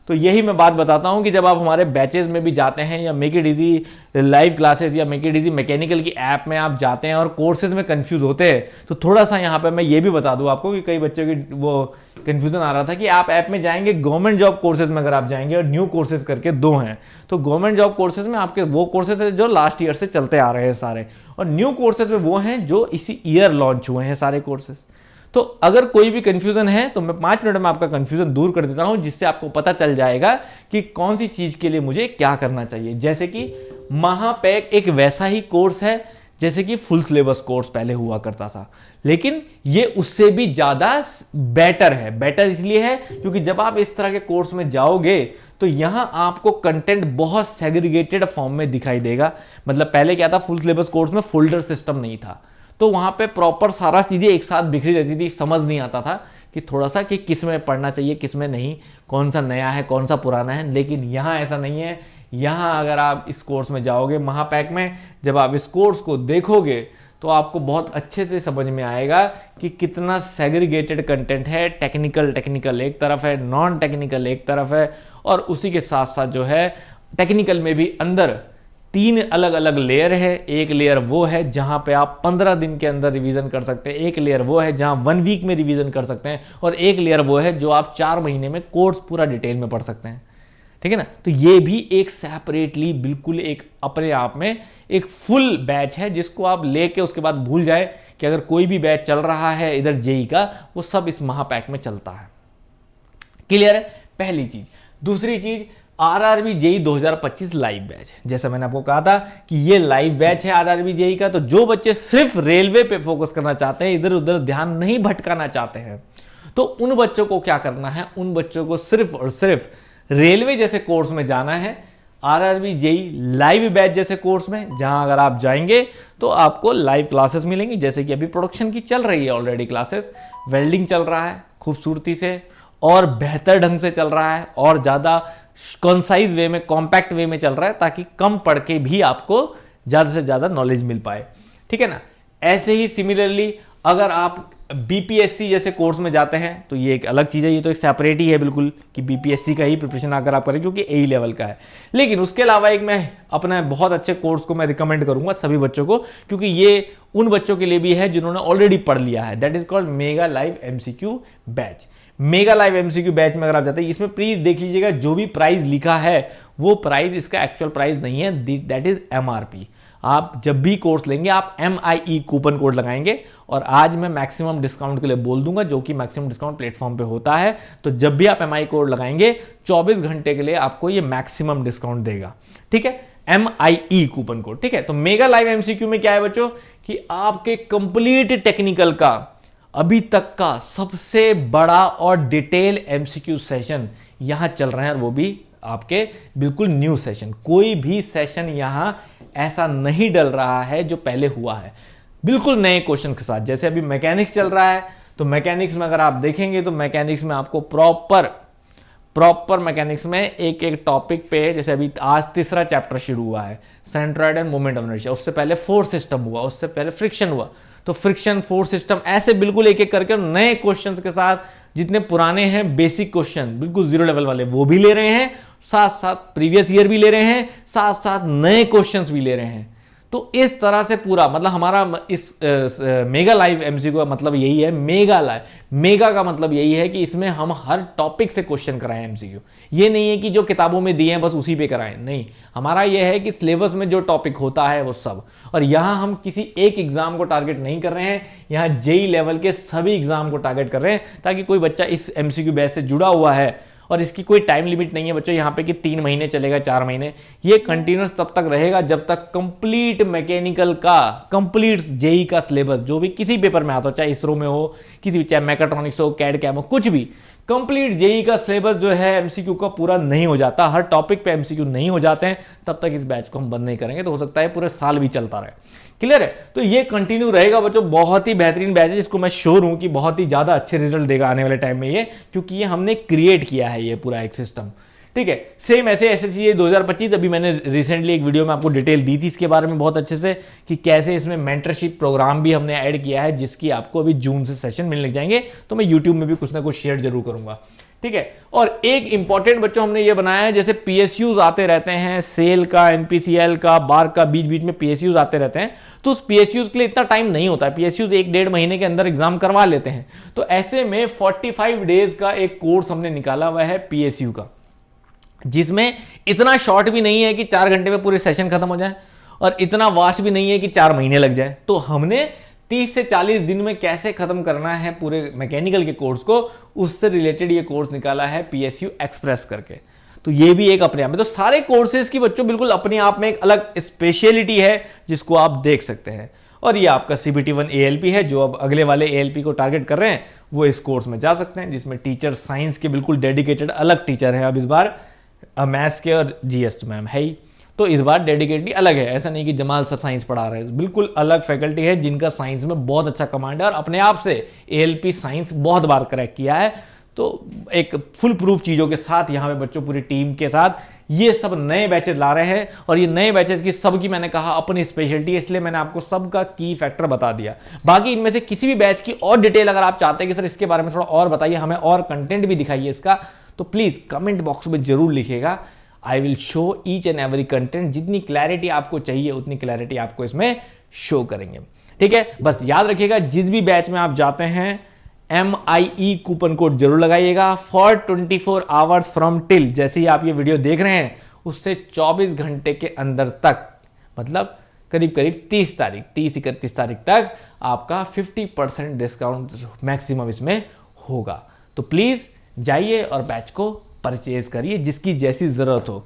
तो यही मैं बात बताता हूं कि जब आप हमारे बैचेस में भी जाते हैं या make it easy live classes या मेक इट इजी मैकेनिकल की ऐप में आप जाते हैं और कोर्सेज में कंफ्यूज होते हैं, तो थोड़ा सा यहाँ पे मैं ये भी बता दूं आपको कि कई बच्चों की वो कंफ्यूजन आ रहा था कि आप ऐप में जाएंगे, गवर्नमेंट जॉब कोर्सेज में अगर आप जाएंगे और न्यू कोर्सेज करके 2 हैं, तो गवर्नमेंट जॉब कोर्सेज में आपके वो कोर्सेज है जो लास्ट ईयर से चलते आ रहे हैं सारे, और न्यू कोर्सेज में वो हैं जो इसी ईयर लॉन्च हुए हैं सारे कोर्सेज। तो अगर कोई भी कंफ्यूजन है तो मैं 5 मिनट में आपका कंफ्यूजन दूर कर देता हूं, जिससे आपको पता चल जाएगा कि कौन सी चीज के लिए मुझे क्या करना चाहिए। जैसे कि महापैक एक वैसा ही कोर्स है जैसे कि फुल सिलेबस कोर्स पहले हुआ करता था, लेकिन ये उससे भी ज्यादा बेटर है। बेटर इसलिए है क्योंकि जब आप इस तरह के कोर्स में जाओगे तो यहां आपको कंटेंट बहुत सेग्रीगेटेड फॉर्म में दिखाई देगा। मतलब पहले क्या था, फुल सिलेबस कोर्स में फोल्डर सिस्टम नहीं था, तो वहां पे प्रॉपर सारा चीजें एक साथ बिखरी रहती थी, समझ नहीं आता था कि थोड़ा सा कि किस में पढ़ना चाहिए किस में नहीं, कौन सा नया है कौन सा पुराना है। लेकिन यहाँ ऐसा नहीं है। यहाँ अगर आप इस कोर्स में जाओगे महापैक में, जब आप इस कोर्स को देखोगे तो आपको बहुत अच्छे से समझ में आएगा कि कितना सेग्रीगेटेड कंटेंट है। टेक्निकल एक तरफ है, नॉन टेक्निकल एक तरफ है, और उसी के साथ साथ जो है टेक्निकल में भी अंदर 3 अलग अलग लेयर है। एक लेयर वो है जहां पे आप 15 दिन के अंदर रिवीजन कर सकते हैं, एक लेयर वो है जहां 1 वीक में रिवीजन कर सकते हैं, और एक लेयर वो है जो आप 4 महीने में कोर्स पूरा डिटेल में पढ़ सकते हैं। ठीक है ना। तो ये भी एक सेपरेटली बिल्कुल एक अपने आप में एक फुल बैच है, जिसको आप लेके उसके बाद भूल जाए कि अगर कोई भी बैच चल रहा है इधर जेई का, वो सब इस महापैक में चलता है। क्लियर है, पहली चीज। दूसरी चीज, आरआरबी जेई 2025 लाइव बैच। जैसा मैंने आपको कहा था कि ये लाइव बैच है आरआरबी जेई का, तो जो बच्चे सिर्फ रेलवे पे फोकस करना चाहते हैं, इधर उधर ध्यान नहीं भटकाना चाहते हैं, तो उन बच्चों को क्या करना है, उन बच्चों को सिर्फ और सिर्फ रेलवे जैसे कोर्स में जाना है, आरआरबी जेई लाइव बैच जैसे कोर्स में, जहां अगर आप जाएंगे तो आपको लाइव क्लासेस मिलेंगी। जैसे कि अभी प्रोडक्शन की चल रही है ऑलरेडी क्लासेस, वेल्डिंग चल रहा है खूबसूरती से और बेहतर ढंग से चल रहा है, और ज्यादा कंसाइज वे में, कॉम्पैक्ट वे में चल रहा है, ताकि कम पढ़ के भी आपको ज्यादा से ज्यादा नॉलेज मिल पाए। ठीक है ना। ऐसे ही सिमिलरली अगर आप बीपीएससी जैसे कोर्स में जाते हैं तो ये एक अलग चीज़ है, ये तो एक सेपरेट ही है बिल्कुल कि बीपीएससी का ही प्रिपरेशन अगर आप करें, क्योंकि ए लेवल का है। लेकिन उसके अलावा एक मैं अपने बहुत अच्छे कोर्स को मैं रिकमेंड करूंगा सभी बच्चों को, क्योंकि ये उन बच्चों के लिए भी है जिन्होंने ऑलरेडी पढ़ लिया है। That is called mega live MCQ batch. Mega live MCQ batch में अगर आप जाते हैं, इसमें प्लीज देख लीजिएगा जो भी प्राइस लिखा है वो प्राइस इसका एक्चुअल प्राइस नहीं है, दैट इज एमआरपी। आप जब भी कोर्स लेंगे आप MIE कूपन कोड लगाएंगे, और आज मैं मैक्सिमम डिस्काउंट के लिए बोल दूंगा, जो कि मैक्सिमम डिस्काउंट प्लेटफॉर्म पे होता है। तो जब भी आप MIE कोड लगाएंगे 24 घंटे के लिए आपको ये मैक्सिमम डिस्काउंट देगा। ठीक है, MIE कूपन कोड। ठीक है, तो मेगा लाइव एमसीक्यू में क्या है बच्चों कि आपके कंप्लीट टेक्निकल का अभी तक का सबसे बड़ा और डिटेल एमसीक्यू सेशन यहां चल रहे हैं, और वो भी आपके बिल्कुल न्यू सेशन। कोई भी सेशन यहां ऐसा नहीं डल रहा है जो पहले हुआ है, बिल्कुल नए क्वेश्चन के साथ। जैसे अभी मैकेनिक्स चल रहा है, तो मैकेनिक्स में अगर आप देखेंगे तो मैकेनिक्स में आपको प्रॉपर मैकेनिक्स में एक एक टॉपिक पे, जैसे अभी आज 3रा चैप्टर शुरू हुआ है, centroid end moment of inertia. उससे पहले फोर्स सिस्टम हुआ, उससे पहले फ्रिक्शन हुआ, तो फ्रिक्शन, फोर्स सिस्टम, ऐसे बिल्कुल एक एक करके नए क्वेश्चंस के साथ, जितने पुराने हैं बेसिक क्वेश्चन बिल्कुल 0 लेवल वाले वो भी ले रहे हैं, साथ साथ प्रीवियस ईयर भी ले रहे हैं, साथ साथ नए क्वेश्चंस भी ले रहे हैं। तो इस तरह से पूरा मतलब हमारा इस मेगा लाइव एमसीक्यू का मतलब यही है। मेगा का मतलब यही है कि इसमें हम हर टॉपिक से क्वेश्चन कराएं एमसीक्यू। ये नहीं है कि जो किताबों में दिए हैं बस उसी पे कराएं, नहीं। हमारा ये है कि सिलेबस में जो टॉपिक होता है वो सब, और यहां हम किसी एक एग्जाम को टारगेट नहीं कर रहे हैं, यहां जेई लेवल के सभी एग्जाम को टारगेट कर रहे हैं, ताकि कोई बच्चा इस एमसीक्यू बैच से जुड़ा हुआ है, और इसकी कोई टाइम लिमिट नहीं है बच्चों यहाँ पे कि 3 महीने चलेगा, 4 महीने, ये कंटिन्यूस तब तक रहेगा जब तक कंप्लीट मैकेनिकल का, कंप्लीट जेई का सिलेबस जो भी किसी पेपर में आता हो, चाहे इसरो में हो, किसी भी, चाहे मैकाट्रॉनिक्स हो, कैड कैम हो, कुछ भी, कंप्लीट जेई का सिलेबस जो है एमसीक्यू का पूरा नहीं हो जाता, हर टॉपिक पे एमसीक्यू नहीं हो जाते हैं, तब तक इस बैच को हम बंद नहीं करेंगे। तो हो सकता है पूरे साल भी चलता रहे। क्लियर है। तो ये कंटिन्यू रहेगा बच्चों, बहुत ही बेहतरीन बैच है, जिसको मैं श्योर हूं कि बहुत ही ज्यादा अच्छे रिजल्ट देगा आने वाले टाइम में ये, क्योंकि ये हमने क्रिएट किया है ये पूरा एक सिस्टम। ठीक है, सेम ऐसे SSC 2025, अभी मैंने रिसेंटली एक वीडियो में आपको डिटेल दी थी इसके बारे में बहुत अच्छे से, कि कैसे इसमें मेंटरशिप प्रोग्राम भी हमने ऐड किया है, जिसकी आपको अभी जून से सेशन मिलने लग जाएंगे। तो मैं यूट्यूब में भी कुछ ना कुछ शेयर जरूर करूंगा। ठीक है। और एक इंपॉर्टेंट बच्चों हमने ये बनाया है, जैसे पीएसयूज आते रहते हैं, सेल का, एनपीसीएल का, बार का, बीच बीच में पीएसयूज आते रहते हैं, तो उस पीएसयूज के लिए इतना टाइम नहीं होता है, पीएसयूज 1-1.5 महीने के अंदर एग्जाम करवा लेते हैं। तो ऐसे में 45 डेज का एक कोर्स हमने निकाला हुआ है पीएसयू का, जिसमें इतना शॉर्ट भी नहीं है कि 4 घंटे में पूरे सेशन खत्म हो जाए और इतना वास्ट भी नहीं है कि 4 महीने लग जाए। तो हमने 30 से 40 दिन में कैसे खत्म करना है पूरे मैकेनिकल के कोर्स को, उससे रिलेटेड ये कोर्स निकाला है पीएसयू एक्सप्रेस करके। तो ये भी एक अपने आप में, तो सारे कोर्सेज की बच्चों बिल्कुल अपने आप में एक अलग स्पेशलिटी है जिसको आप देख सकते हैं। और ये आपका CBT1 ALP है, जो अब अगले वाले ALP को टारगेट कर रहे हैं वो इस कोर्स में जा सकते हैं, जिसमें टीचर साइंस के बिल्कुल डेडिकेटेड अलग टीचर है। अब इस बार मैथ्स के और GS मैम है ही, तो इस बार डेडिकेटली अलग है, ऐसा नहीं कि जमाल सर साइंस पढ़ा रहे हैं, बिल्कुल अलग फैकल्टी है जिनका साइंस में बहुत अच्छा कमांड है और अपने आप से ALP साइंस बहुत बार क्रैक किया है। तो एक फुल प्रूफ चीज़ों के साथ यहाँ पे बच्चों पूरी टीम के साथ ये सब नए बैचेज ला रहे हैं, और ये नए बैचेज की सबकी मैंने कहा अपनी स्पेशलिटी है, इसलिए मैंने आपको सबका की फैक्टर बता दिया। बाकी इनमें से किसी भी बैच की और डिटेल अगर आप चाहते हैं कि सर इसके बारे में थोड़ा और बताइए, हमें और कंटेंट भी दिखाइए इसका, तो प्लीज़ कमेंट बॉक्स में जरूर लिखिएगा। I will show each and every content, जितनी क्लैरिटी आपको चाहिए उतनी क्लैरिटी आपको इसमें शो करेंगे, ठीक है। बस याद रखिएगा, जिस भी बैच में आप जाते हैं MIE कूपन कोड जरूर लगाइएगा फॉर 24 आवर्स फ्रॉम टिल, जैसे ही आप ये वीडियो देख रहे हैं उससे 24 घंटे के अंदर तक, मतलब करीब करीब 30-31 तारीख तक आपका 50% डिस्काउंट मैक्सिमम इसमें होगा। तो प्लीज़ जाइए और बैच को परचेज करिए, जिसकी जैसी ज़रूरत हो।